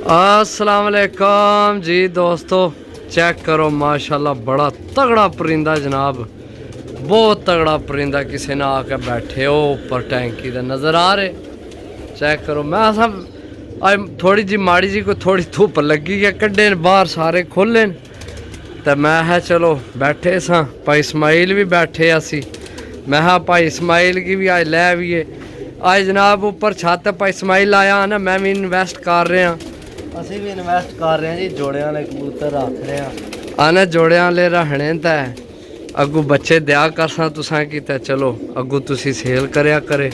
अस्सलाम वालेकुम जी दोस्तों, चेक करो माशाल्लाह बड़ा तगड़ा परिंदा जनाब, बहुत तगड़ा परिंदा। किसी ने आके बैठे हो ऊपर टैंकी दे नज़र आ रहे। चेक करो, मैं सब आज थोड़ी जी माड़ी जी कोई थोड़ी धुप लगी है, कड्डे बाहर सारे खोले तो मैं है चलो बैठे सा। भाई इस्माइल भी बैठे असी, मैं भाई इस्माइल की भी आज लै आइए। आज जनाब ऊपर छत भाई इस्माइल आया ना, मैं भी इन्वेस्ट कर रहा, ਅਸੀਂ ਵੀ ਇਨਵੈਸਟ ਕਰ ਰਹੇ ਹਾਂ ਜੀ। ਜੋੜਿਆਂ ਵਾਲੇ ਕਬੂਤਰ ਰੱਖ ਰਹੇ ਹਾਂ। आने जोड़ियां वाले रखने तो अगू बच्चे दिया करसा तुसा की, चलो अगू तुसी सेल करया करे।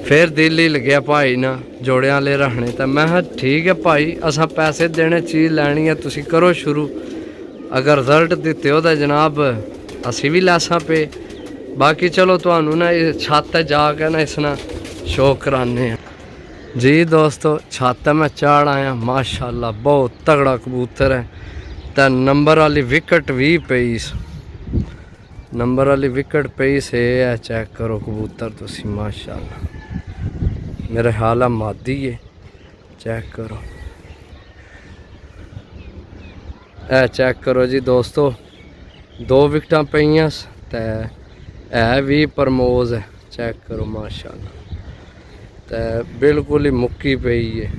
फिर दिल ही लग्या भाई ना जोड़ियां वाले रखने, तो मैं ठीक है भाई, असा पैसे देने चीज़ लैनी है, तुसी करो शुरू। अगर रिजल्ट दिते हो तो जनाब असी भी लैसा पे। बाकी चलो तुहानू ना छत जाके ना इसना शो कराने जी दोस्तों। छत मैं चढ़ आया माशाल्लाह, बहुत तगड़ा कबूतर है। तो नंबर वाली विकेट भी पई, नंबर वाली विकेट पई से है। चेक करो कबूतर तुसी माशाल्लाह, मेरे ख्याल है मादी है। चेक करो, ए चेक करो जी दोस्तों, 2 विकटा पईयां ते है भी प्रमोज है। चेक करो माशाल्लाह, तो बिल्कुल ही मुक्की पई है।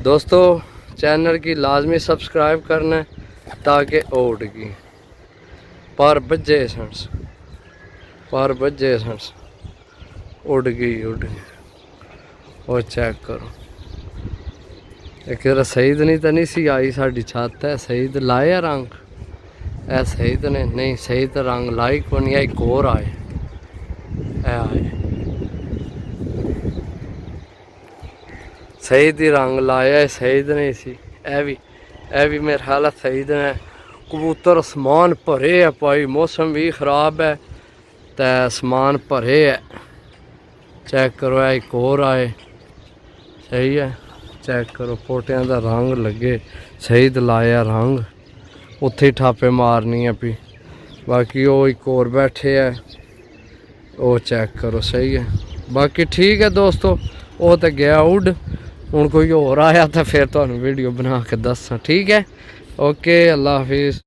दोस्तों चैनल की लाजमी सब्सक्राइब करना है ताकि उड़गी पर बजे सन्स, पर बजे सन्स उड़ गई। और चेक करो, एक सईद नहीं तो नहीं सी आई साड़ी छत है। सईद लाया रंग, ए सईद ने नहीं, सईद रंग लाई को नहीं, एक और आए आए सईद ही रंग लाया, सईद ने सी। ए भी मेरे ख्याल सईद ने। कबूतर समान भरे है भाई, मौसम भी खराब है तो समान भरे है। चेक करो, एक और आए, सही है। चेक करो पोटियां का रंग लगे, सईद लाया रंग, उत्थे ठापे मारनी है पी। बाकी वो एक और बैठे है, वो चेक करो सही है। बाकी ठीक है दोस्तों, वो तो गया उड़, हूँ कोई और आया तो फिर तुहानू वीडियो बना के दसा। ठीक है, ओके, अल्लाह हाफिज़।